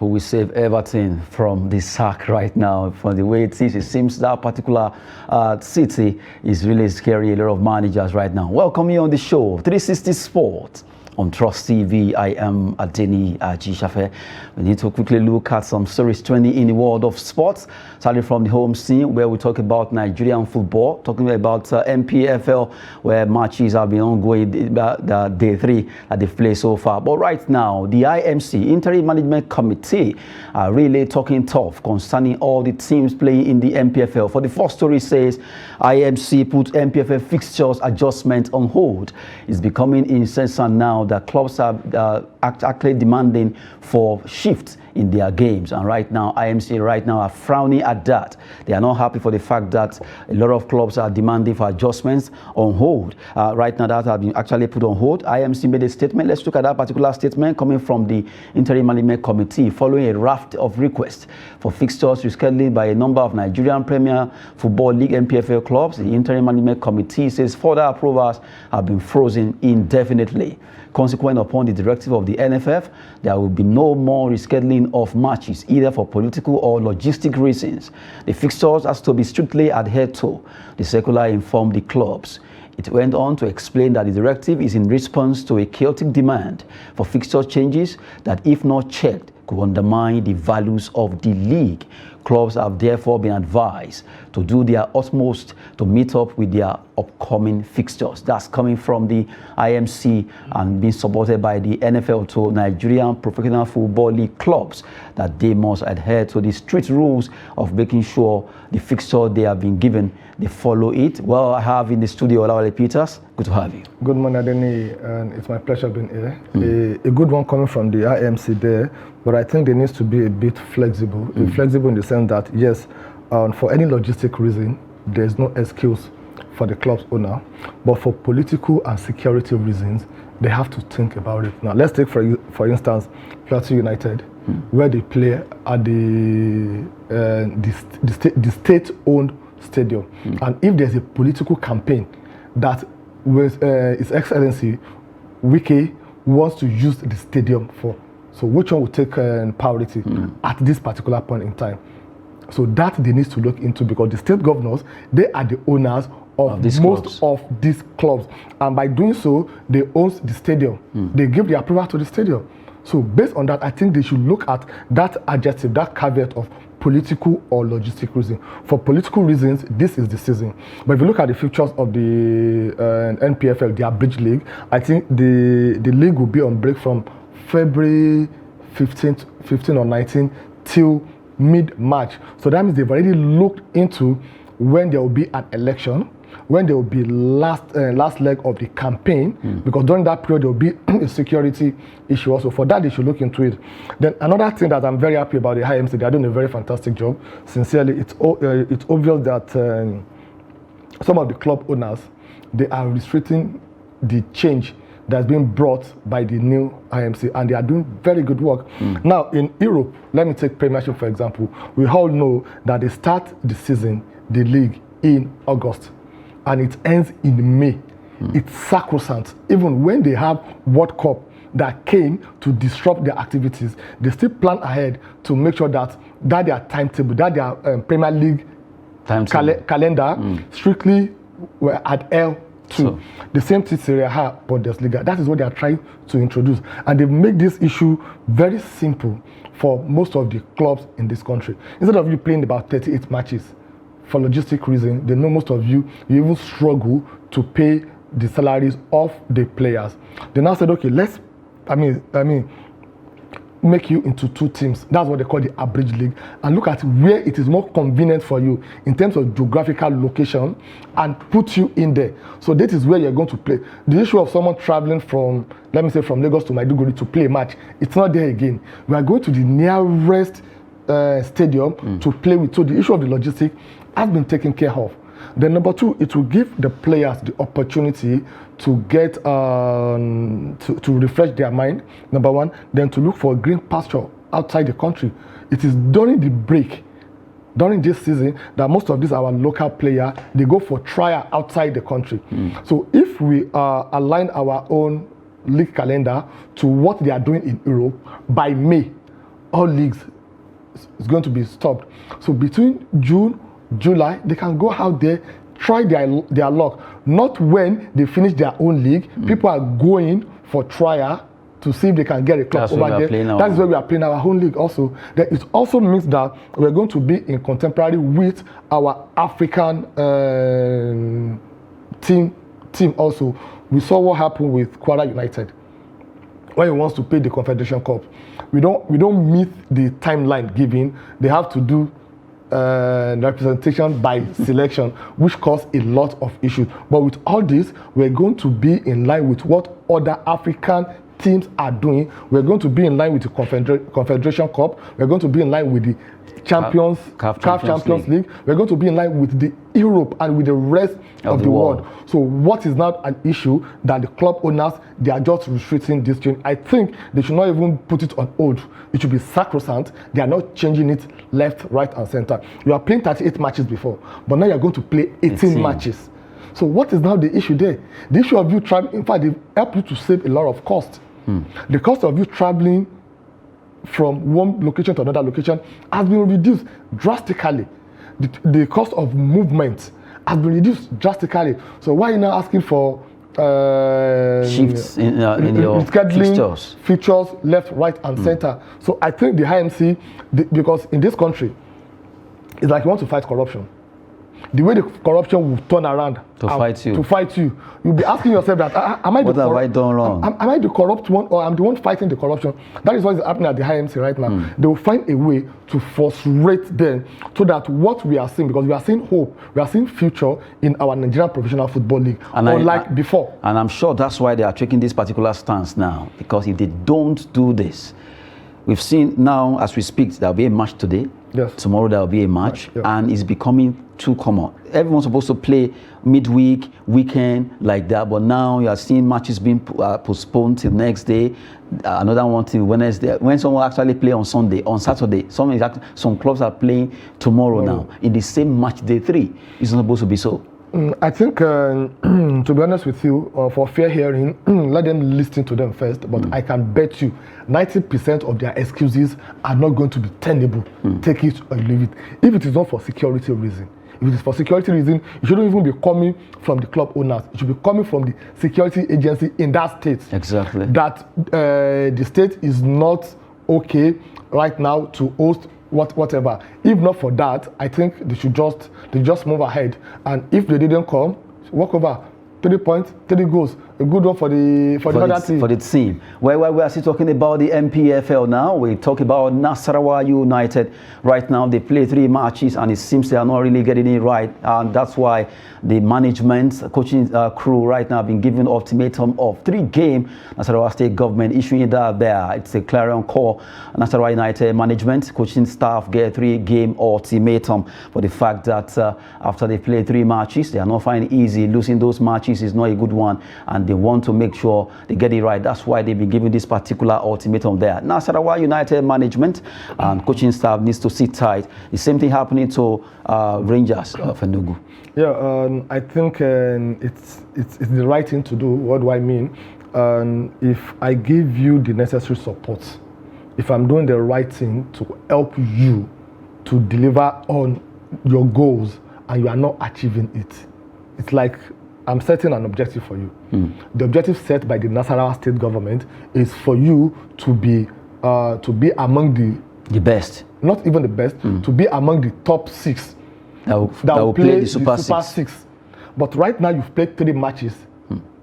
who will save Everton from the sack right now. From the way it is, it seems that particular city is really scary. A lot of managers right now. Welcome you on the show, 360 Sport on Trust TV. I am Adeni Ajishafe. We need to quickly look at some stories trending in the world of sports, starting from the home scene where we talk about Nigerian football, talking about NPFL, where matches have been ongoing, the day 3 that they've played so far. But right now, the IMC, Interim Management Committee, are really talking tough concerning all the teams playing in the NPFL. For the first story says, IMC put NPFL fixtures adjustment on hold. It's becoming incessant now that clubs are actually demanding for shifts in their games, and right now IMC are frowning at that. They are not happy for the fact that a lot of clubs are demanding for adjustments on hold. Right now that have been actually put on hold. IMC made a statement. Let's look at that particular statement coming from the Interim Management Committee following a raft of requests for fixtures rescheduling by a number of Nigerian Premier Football League NPFL clubs. The Interim Management Committee says further approvals have been frozen indefinitely. Consequent upon the directive of the NFF, there will be no more rescheduling of matches, either for political or logistic reasons. The fixtures has to be strictly adhered to, the circular informed the clubs. It went on to explain that the directive is in response to a chaotic demand for fixture changes that, if not checked, could undermine the values of the league. Clubs have therefore been advised to do their utmost to meet up with their upcoming fixtures. That's coming from the IMC and being supported by the NFL to Nigerian Professional Football League clubs, that they must adhere to the strict rules of making sure the fixture they have been given, they follow it. Well, I have in the studio Olawale Peters. Good to have you. Good morning, Adeni, and it's my pleasure being here. A good one coming from the IMC there, but I think there needs to be a bit flexible. Flexible in the sense that, yes, for any logistic reason, there's no excuse for the club's owner, but for political and security reasons, they have to think about it. Now, let's take, for instance, Plateau United, where they play at the state-owned stadium. And if there's a political campaign that with His Excellency Wike wants to use the stadium for, so which one will take priority at this particular point in time? So that they need to look into, because the state governors, they are the owners of most of these clubs, and by doing so, they own the stadium. They give the approval to the stadium. So based on that, I think they should look at that adjective, that caveat of political or logistic reason. For political reasons, this is the season. But if you look at the futures of the NPFL, the Abridged League, I think the league will be on break from February 15 or 19 till mid-March. So that means they've already looked into when there will be an election, when there will be last leg of the campaign, because during that period there will be a security issue also. For that, they should look into it. Then another thing that I'm very happy about the IMC, they are doing a very fantastic job. Sincerely, it's obvious that some of the club owners, they are restricting the change that's been brought by the new IMC, and they are doing very good work. Now, in Europe, let me take Premiership for example. We all know that they start the season, the league, in August, and it ends in May. It's sacrosanct. Even when they have World Cup that came to disrupt their activities, they still plan ahead to make sure that their timetable, that their Premier League calendar strictly were adhered to. So, the same thing Serie A, Bundesliga. That is what they are trying to introduce, and they make this issue very simple for most of the clubs in this country. Instead of you playing about 38 matches, for logistic reasons, they know most of you even struggle to pay the salaries of the players. They now said, okay, let's, make you into 2 teams. That's what they call the Abridged League, and look at where it is more convenient for you in terms of geographical location, and put you in there. So this is where you're going to play. The issue of someone traveling from, let me say, from Lagos to Maiduguri to play a match, it's not there again. We are going to the nearest stadium to play with. So the issue of the logistics has been taken care of. Then number 2, it will give the players the opportunity to get to refresh their mind, number 1, then to look for a green pasture outside the country. It is during the break, during this season, that most of these our local players, they go for trial outside the country. So if we align our own league calendar to what they are doing in Europe, by May, all leagues is going to be stopped. So between June, July, they can go out there, try their luck. Not when they finish their own league. People are going for trial to see if they can get a club over there. That is where we are playing our own league also. Then it also means that we're going to be in contemporary with our African team also. We saw what happened with Kwara United when he wants to pay the Confederation Cup. We don't meet the timeline given. They have to do representation by selection, which caused a lot of issues. But with all this, we're going to be in line with what other African teams are doing. We're going to be in line with the Confederation Cup. We're going to be in line with the CAF Champions League. We're going to be in line with the Europe and with the rest of the world. So what is not an issue that the club owners, they are just restricting this change? I think they should not even put it on hold. It should be sacrosanct. They are not changing it left, right, and center. You are playing 38 matches before, but now you're going to play 18 matches. So what is now the issue there? The issue of you traveling, in fact, they help you to save a lot of cost. The cost of you traveling from one location to another location has been reduced drastically. The cost of movement has been reduced drastically. So why are you now asking for shifts in your fixtures left, right, and center? So I think the IMC, because in this country, it's like you want to fight corruption. The way the corruption will turn around to fight you, you'll be asking yourself that am I what have I done wrong? Am I the corrupt one, or I'm the one fighting the corruption? That is what is happening at the IMC right now. They will find a way to frustrate them so that what we are seeing, because we are seeing hope, we are seeing future in our Nigerian Professional Football League, unlike before. And I'm sure that's why they are taking this particular stance now, because if they don't do this, we've seen now as we speak, there'll be a match today. Yes. Tomorrow there'll be a match, and it's becoming too common. Everyone's supposed to play midweek, weekend like that, but now you are seeing matches being postponed till next day, another one till Wednesday. When someone actually play on Sunday, on Saturday, some clubs are playing tomorrow now in the same match day 3. It's not supposed to be so. I think, to be honest with you, for fair hearing, let them listen to them first. But I can bet you 90% of their excuses are not going to be tenable. Take it or leave it. If it is not for security reason, if it is for security reason, it shouldn't even be coming from the club owners. It should be coming from the security agency in that state. Exactly. That the state is not okay right now to host whatever. If not for that, I think they just move ahead. And if they didn't come, walk over. 3 points, 3 goals. A good one for the other team. For the team. Well, we are still talking about the NPFL now. We talk about Nasarawa United. Right now, they play 3 matches, and it seems they are not really getting it right. And that's why the management, coaching crew right now have been given ultimatum of 3 games. Nasarawa State government issuing that there. It's a clarion call. Nasarawa United management, coaching staff get 3-game ultimatum for the fact that after they play 3 matches, they are not finding it easy. Losing those matches is not a good one, and they want to make sure they get it right. That's why they've been given this particular ultimatum there. Nasarawa United management and coaching staff needs to sit tight. The same thing happening to Rangers of Enugu. Yeah, I think it's the right thing to do. What do I mean? If I give you the necessary support, if I'm doing the right thing to help you to deliver on your goals and you are not achieving it, it's like I'm setting an objective for you. The objective set by the Nasarawa state government is for you to be among the best, not even the best, to be among the top 6 that will play the Super 6. But right now you've played 3 matches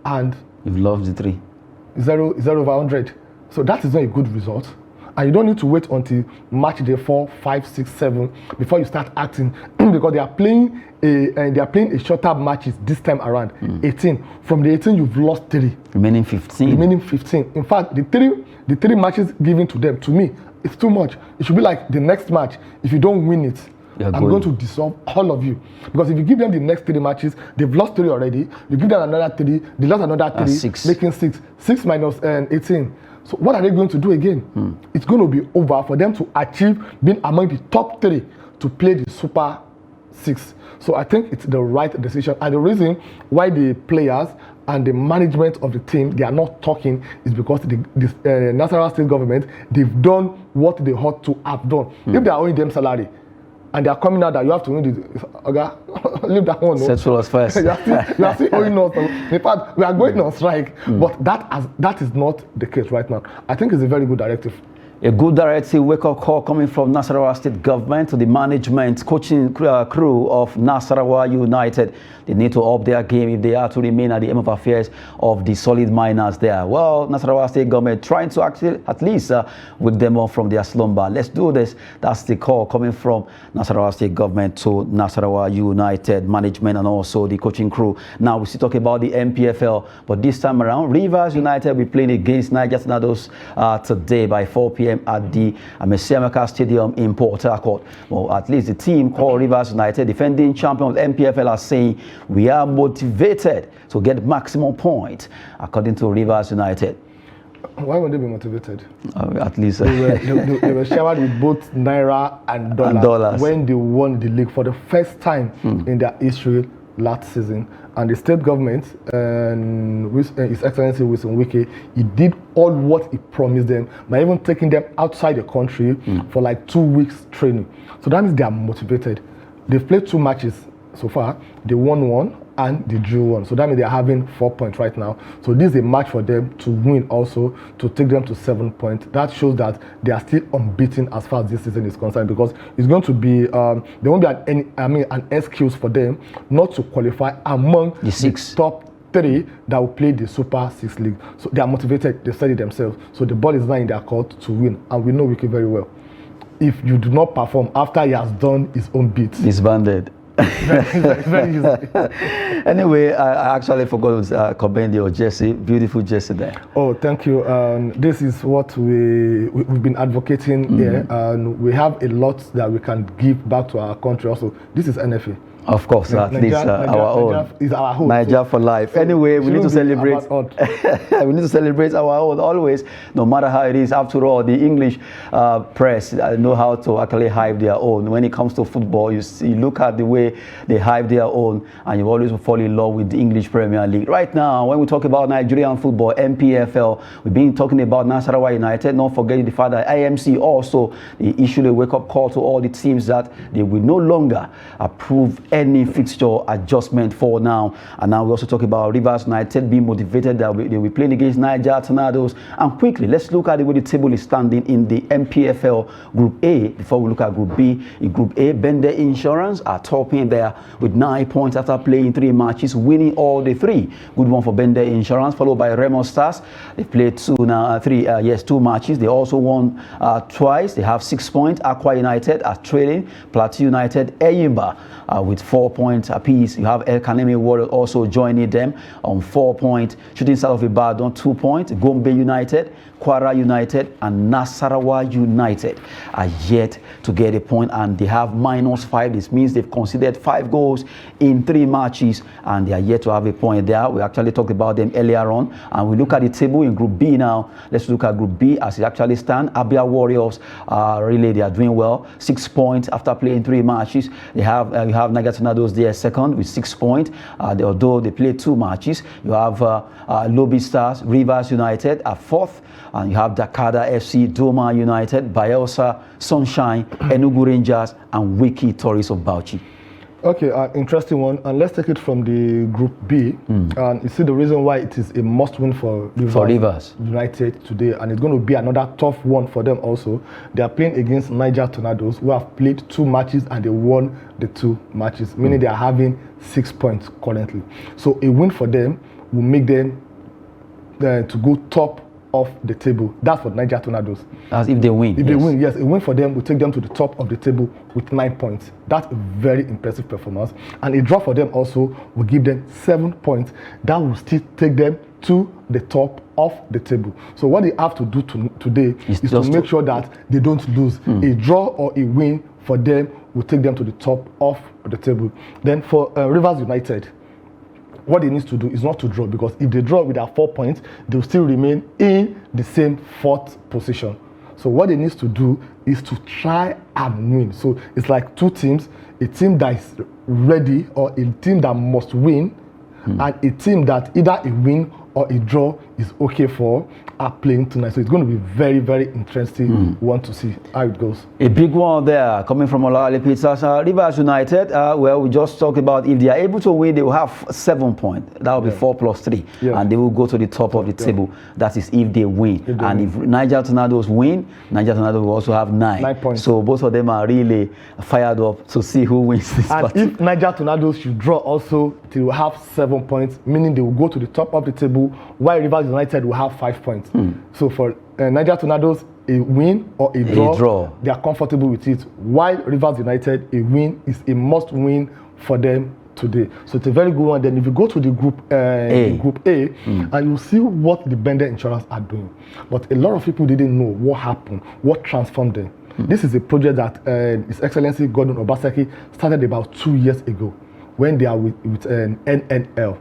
and you've lost the 3. 0 over 100. So that is not a good result. And you don't need to wait until match day 4, 5, 6, 7 before you start acting, because they are playing a shorter matches this time around. 18. From the 18, you've lost 3. Remaining 15. In fact, the 3 matches given to them, to me, it's too much. It should be like the next match. If you don't win it, I'm going to dissolve all of you. Because if you give them the next 3 matches, they've lost 3 already. You give them another 3, they lost another 3, 6. Making 6. 6 minus 18. So what are they going to do again? It's going to be over for them to achieve being among the top 3 to play the Super 6. So I think it's the right decision. And the reason why the players and the management of the team, they are not talking, is because the Nasarawa state government, they've done what they ought to have done. If they are owing them salary, and they are coming out that you have to win this, okay, leave that one. Settle us first. you are still owing us. In fact, we are going on strike, but that is not the case right now. I think it's a very good directive. A good directive wake-up call coming from Nasarawa State Government to the management, coaching crew of Nasarawa United. They need to up their game if they are to remain at the aim of affairs of the solid miners there. Well, Nasarawa State Government trying to actually at least wake them up from their slumber. Let's do this. That's the call coming from Nasarawa State Government to Nasarawa United management and also the coaching crew. Now we still talk about the NPFL, but this time around, Rivers United will be playing against Niger Tornadoes today by 4 p.m. at the Amesiamaka Stadium in Port Harcourt. Well, at least the team called Rivers United, defending champion of NPFL, are saying we are motivated to get maximum points, according to Rivers United. Why would they be motivated? At least they were showered with both naira and dollars when they won the league for the first time in their history last season. And the state government, with His Excellency Wilson Wike, he did all what he promised them by even taking them outside the country for like 2 weeks training. So that means they are motivated. They've played 2 matches so far. They won 1 and they drew 1. So that means they are having 4 points right now. So this is a match for them to win also, to take them to 7 points. That shows that they are still unbeaten as far as this season is concerned, because it's going to be, there won't be an excuse for them not to qualify among the top 3 that will play the Super 6 League. So they are motivated, they study themselves. So the ball is now in their court to win. And we know Wiki very well. If you do not perform after he has done his own bit, disbanded. very easy. Anyway, I actually forgot to commend your jersey. Beautiful jersey there. Oh, thank you. This is what we've been advocating here, and we have a lot that we can give back to our country also. This is NFA. Of course, at least our own. Is our home. Niger for life. So anyway, we need to celebrate. We need to celebrate our own always, no matter how it is. After all, the English press know how to actually hype their own. When it comes to football, you look at the way they hype their own, and you always fall in love with the English Premier League. Right now, when we talk about Nigerian football, NPFL, we've been talking about Nasarawa United, not forgetting the fact that IMC also issued a wake-up call to all the teams that they will no longer approve any fixture adjustment for now. And now we also talk about Rivers United being motivated that they will be playing against Niger Tornadoes. And quickly, let's look at the way the table is standing in the NPFL Group A before we look at Group B. In Group A, Bender Insurance are topping there with 9 points after playing 3 matches, winning all the 3. Good one for Bender Insurance, followed by Remo Stars. They played 2 matches. They also won twice. They have 6 points. Aqua United are trailing. Plateau United, Eyimba with 4 points apiece. You have El Kanemi Warriors also joining them on 4 points. Shooting Stars of Ibadan 2 points. Gombe United, Kwara United, and Nasarawa United are yet to get a point, and they have -5. This means they've conceded 5 goals in 3 matches, and they are yet to have a point there. We actually talked about them earlier on, and we look at the table in Group B now. Let's look at Group B as it actually stands. Abia Warriors they are doing well. 6 points after playing 3 matches. They have you have Niger Tornadoes there second with 6 points. Although they played 2 matches. You have Lobby Stars, Rivers United at 4th. And you have Dakada FC, Doma United, Bayelsa, Sunshine, Enugu Rangers, and Wiki Tourists of Bauchi. Okay, interesting one. And let's take it from the Group B. And you see the reason why it is a must-win for Rivers United today. And it's going to be another tough one for them also. They are playing against Niger Tornadoes, who have played 2 matches and they won the 2 matches, meaning they are having 6 points currently. So a win for them will make them to go top of the table. That's for Niger Tornadoes. As if they win. If they win, yes, a win for them will take them to the top of the table with 9 points. That's a very impressive performance. And a draw for them also will give them 7 points. That will still take them to the top of the table. So what they have to do today is to make sure that they don't lose. A draw or a win for them will take them to the top of the table. Then for Rivers United, what they need to do is not to draw, because if they draw with their 4 points, they'll still remain in the same 4th position. So what they need to do is to try and win. So it's like 2 teams, a team that is ready or a team that must win, and a team that either a win or a draw is okay for are playing tonight. So it's going to be very, very interesting one to see how it goes. A big one there coming from Olale Peters. Rivers United, well, we just talked about if they are able to win, they will have 7 points. That will be 4 plus 3. And they will go to the top of the table. That is if they win. If Niger Tornadoes win, Niger Tornadoes will also have 9 points. So both of them are really fired up to see who wins this party. If Niger Tornadoes should draw also, they will have 7 points, meaning they will go to the top of the table, while Rivers United will have 5 points. So for Niger Tornadoes, a win or a draw, they are comfortable with it. While Rivers United, a win is a must-win for them today. So it's a very good one. Then if you go to the group A, and you see what the Bender Insurance are doing. But a lot of people didn't know what happened, what transformed them. This is a project that His Excellency Gordon Obaseki started about 2 years ago when they are with NNL.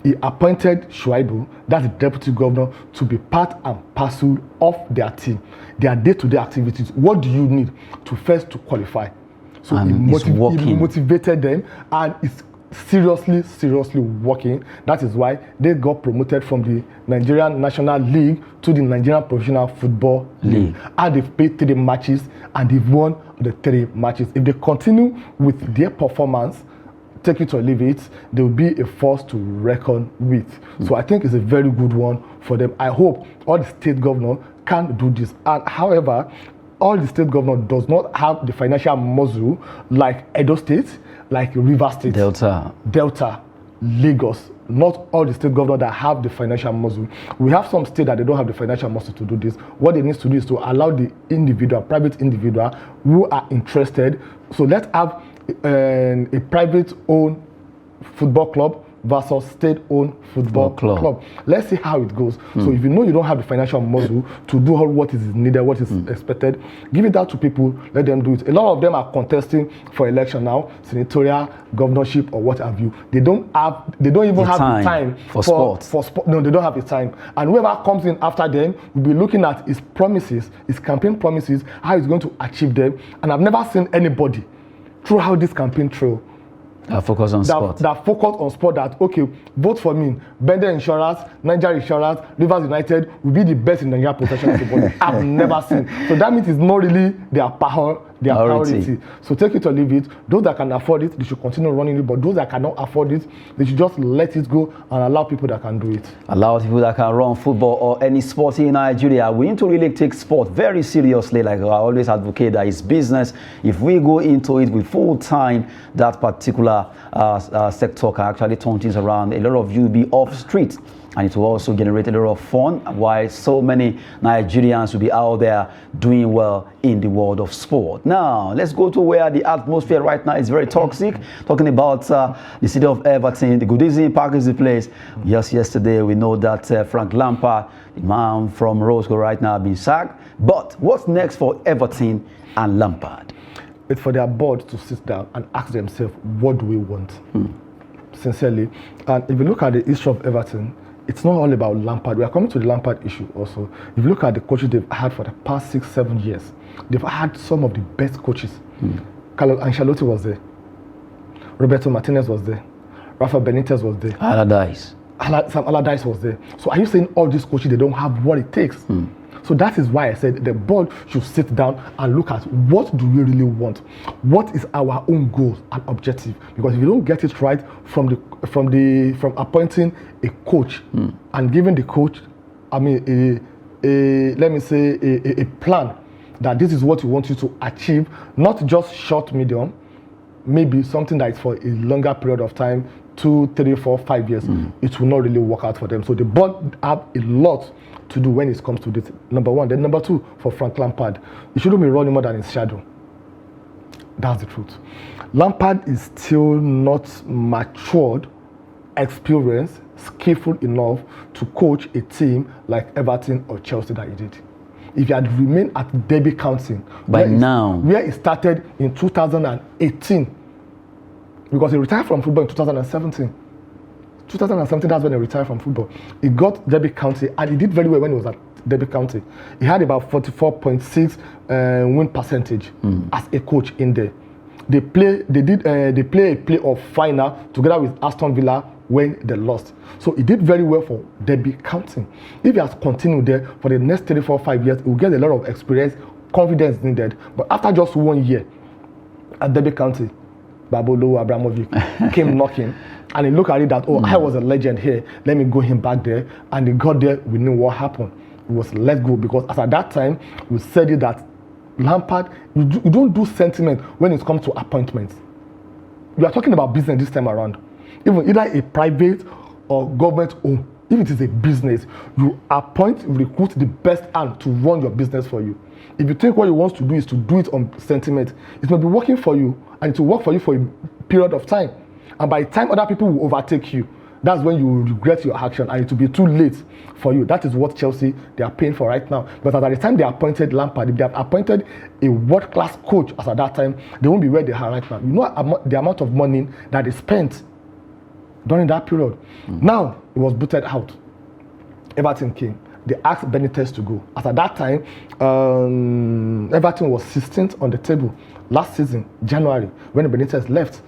He appointed Shuaibu, that's the deputy governor, to be part and parcel of their team, their day-to-day activities. What do you need to first to qualify? So he motivated them, and it's seriously working. That is why they got promoted from the Nigerian National League to the Nigerian Professional Football League. And they've played 3 matches and they've won the 3 matches. If they continue with their performance, take it or leave it, they will be a force to reckon with. So I think it's a very good one for them. I hope all the state governors can do this. And however, all the state governor does not have the financial muscle like Edo State, like River State, Delta, Lagos. Not all the state governors that have the financial muscle. We have some states that they don't have the financial muscle to do this. What they need to do is to allow the individual, private individual who are interested. So let's have a private-owned football club versus state-owned football club. Let's see how it goes. So if you know you don't have the financial muscle to do all what is needed, what is expected, give it out to people, let them do it. A lot of them are contesting for election now, senatorial, governorship, or what have you. They don't even have the time for sport. No, they don't have the time. And whoever comes in after them will be looking at his promises, his campaign promises, how he's going to achieve them. And I've never seen anybody throughout this campaign trail that focus on sport. That focus on sport, that, okay, vote for me. Bender Insurance, Niger Insurance, Rivers United will be the best in Nigeria professional football. I've never seen. So that means it's not really their priority. So take it or leave it. Those that can afford it, they should continue running it. But those that cannot afford it, they should just let it go and allow people that can do it. Allow people that can run football or any sport in Nigeria. We need to really take sport very seriously. Like I always advocate that it's business. If we go into it with full time, that particular sector can actually turn things around. A lot of you will be off street. And it will also generate a lot of fun, while so many Nigerians will be out there doing well in the world of sport. Now, let's go to where the atmosphere right now is very toxic. Talking about the city of Everton, the Goodison Park is the place. Just yesterday, we know that Frank Lampard, the man from Roscoe right now, has been sacked. But what's next for Everton and Lampard? It's for their board to sit down and ask themselves, what do we want? Sincerely. And if you look at the history of Everton, it's not all about Lampard. We are coming to the Lampard issue also. If you look at the coaches they've had for the past 6-7 years, they've had some of the best coaches. Carlo Ancelotti was there. Roberto Martinez was there. Rafa Benitez was there. Sam Allardyce was there. So are you saying all these coaches, they don't have what it takes? So that is why I said the board should sit down and look at what do we really want? What is our own goal and objective? Because if you don't get it right from appointing a coach and giving the coach, I mean, let me say a plan that this is what we want you to achieve, not just short, medium, maybe something that is for a longer period of time, 2, 3, 4, 5 years, it will not really work out for them. So the board have a lot to do when it comes to this, number one. Then number two, for Frank Lampard, he shouldn't be running more than his shadow. That's the truth. Lampard is still not matured, experienced, skillful enough to coach a team like Everton or Chelsea that he did. If he had remained at Derby County, where he started in 2018, because he retired from football in 2017. 2017, that's when he retired from football. He got Derby County, and he did very well when he was at Derby County. He had about 44.6 win percentage as a coach in there. They play a playoff final together with Aston Villa when they lost. So he did very well for Derby County. If he has continued there for the next 3, 4, 5 years, he will get a lot of experience, confidence needed. But after just 1 year at Derby County, Babolo Abramovic came knocking, and he looked at it that, I was a legend here, let me go him back there. And he got there, we knew what happened. It was let go, because as at that time, we said it that Lampard, you don't do sentiment when it comes to appointments. We are talking about business this time around. Even either a private or government owned, if it is a business, you appoint, recruit the best hand to run your business for you. If you think what you want to do is to do it on sentiment, it may be working for you, and it will work for you for a period of time. And by the time other people will overtake you, that's when you will regret your action, and it will be too late for you. That is what Chelsea, they are paying for right now. But at the time they appointed Lampard, if they have appointed a world-class coach as at that time, they won't be where they are right now. You know the amount of money that they spent during that period. Now, it was booted out. Everton came. They asked Benitez to go. As at that time, Everton was 16th on the table last season, January, when Benitez left.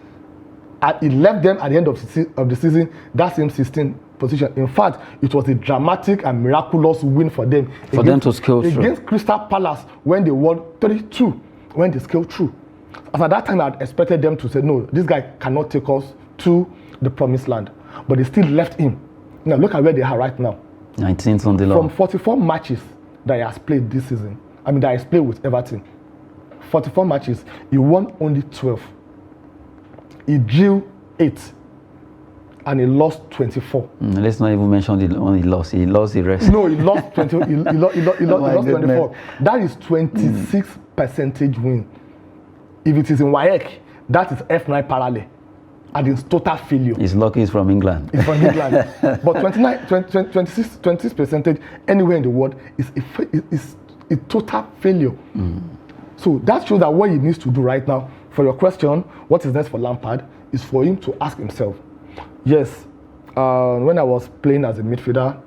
And he left them at the end of the season, that same 16th position. In fact, it was a dramatic and miraculous win for them. For them to scale through. Against Crystal Palace, when they won 3-2, when they scaled through. As at that time, I had expected them to say, no, this guy cannot take us to the promised land. But they still left him. Now, look at where they are right now. 19th on the law. From 44 matches that he has played this season, that he has played with Everton, 44 matches, he won only 12. He drew 8, and he lost 24. Let's not even mention the one he lost. He lost the rest. No, he lost 20. He lost 24. That is 26% win. If it is in WAEC, that is F9 parallel, and it's total failure. He's lucky he's from England. It's from England. But 26% anywhere in the world is a total failure. So that shows that what he needs to do right now, for your question, what is next for Lampard, is for him to ask himself, yes, when I was playing as a midfielder,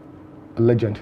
a legend,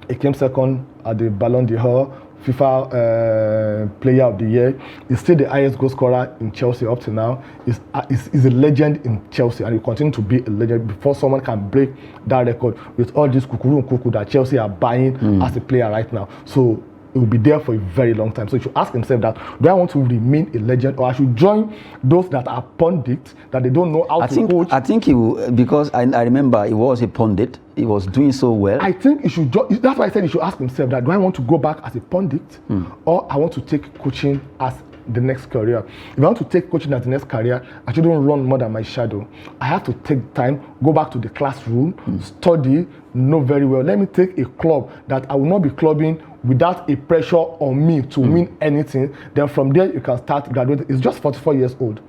he came second at the Ballon d'Or, FIFA Player of the Year. He's still the highest goal scorer in Chelsea up to now. He's a legend in Chelsea, and he will continue to be a legend before someone can break that record with all this kukuru that Chelsea are buying as a player right now. So it will be there for a very long time. So he should ask himself that, do I want to remain a legend, or I should join those that are pundits, that they don't know how to coach? I think he will, because I remember he was a pundit. He was doing so well. I think he should, that's why I said he should ask himself that, do I want to go back as a pundit, or I want to take coaching as the next career? If I want to take coaching as the next career, I shouldn't run more than my shadow. I have to take time, go back to the classroom, study, know very well. Let me take a club that I will not be clubbing without a pressure on me to win anything. Then from there, you can start graduating. It's just 44 years old.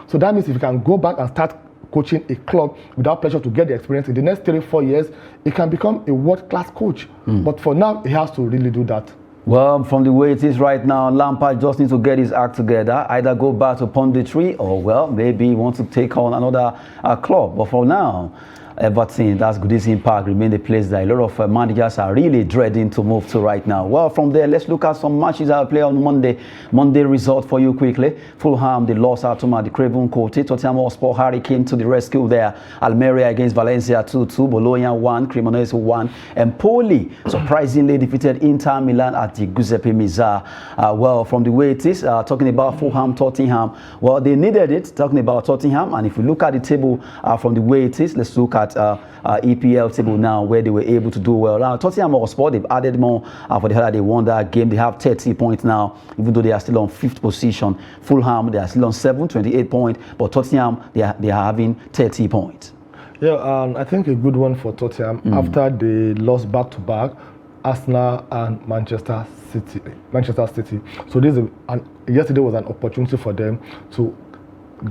So that means if you can go back and start coaching a club without pressure to get the experience, in the next 3-4 years, he can become a world-class coach. But for now, he has to really do that. Well, from the way it is right now, Lampard just needs to get his act together, either go back to punditry, or, well, maybe he wants to take on another club. But for now, Everton, that's Goodison Park, remain the place that a lot of managers are really dreading to move to right now. Well, from there, let's look at some matches that will play on Monday. Monday result for you quickly. Fulham, they lost out to the Craven County. Tottenham Hotspur Hurricane to the rescue there. Almeria against Valencia 2-2. Bologna 1, Cremonese 1. And Poli surprisingly defeated Inter Milan at the Giuseppe Meazza. Well, from the way it is, talking about Fulham, Tottenham, well, they needed it, talking about Tottenham. And if you look at the table from the way it is, let's look at EPL table now, where they were able to do well. Now, Tottenham Hotspur, they've added more for the hell that they won that game. They have 30 points now, even though they are still on 5th position. Fulham, they are still on 7th, 28 points, but Tottenham, they are having 30 points. Yeah, I think a good one for Tottenham after they lost back-to-back Arsenal and Manchester City. So yesterday was an opportunity for them to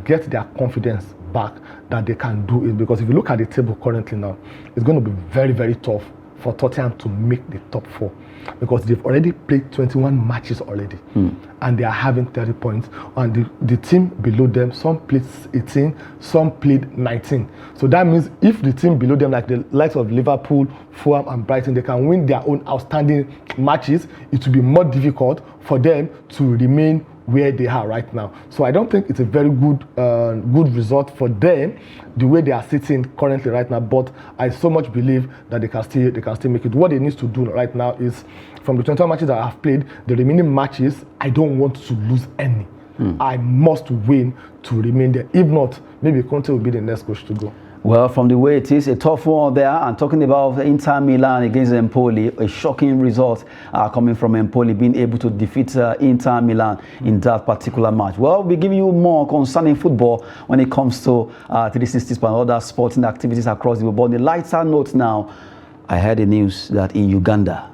get their confidence back that they can do it, because if you look at the table currently now, it's going to be very, very tough for Tottenham to make the top 4, because they've already played 21 matches already and they are having 30 points, and the team below them, some played 18, some played 19. So that means if the team below them, like the likes of Liverpool, Fulham and Brighton, they can win their own outstanding matches, it will be more difficult for them to remain where they are right now. So I don't think it's a very good result for them, the way they are sitting currently right now. But I so much believe that they can still make it. What they need to do right now is, from the 21 matches that I have played, the remaining matches, I don't want to lose any. I must win to remain there. If not, maybe Conte will be the next coach to go. Well, from the way it is, a tough one there. And talking about Inter Milan against Empoli, a shocking result coming from Empoli being able to defeat Inter Milan in that particular match. Well, we'll be giving you more concerning football when it comes to 360 and other sporting activities across the world. But on the lighter note now, I heard the news that in Uganda,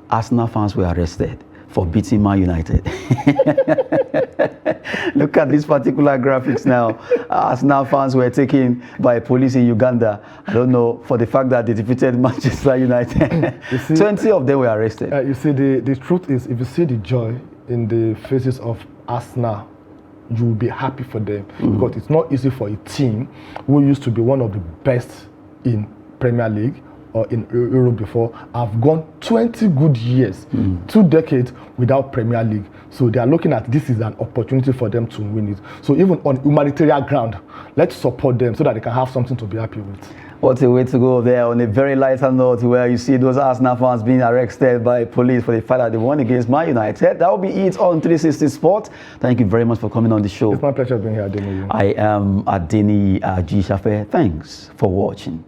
Arsenal fans were arrested for beating Man United. Look at these particular graphics now. Arsenal fans were taken by police in Uganda. I don't know, for the fact that they defeated Manchester United. See, 20 of them were arrested. You see, the truth is, if you see the joy in the faces of Arsenal, you will be happy for them. Because it's not easy for a team who used to be one of the best in Premier League or in Europe before. I've gone 20 good years, 2 decades without Premier League. So they are looking at this is an opportunity for them to win it. So even on humanitarian ground, let's support them so that they can have something to be happy with. What a way to go there on a very lighter note, where you see those Arsenal fans being arrested by police for the fact that they won against Man United. That will be it on 360 Sport. Thank you very much for coming on the show. It's my pleasure being here, Adeni. I am Adeni G. Shafe. Thanks for watching.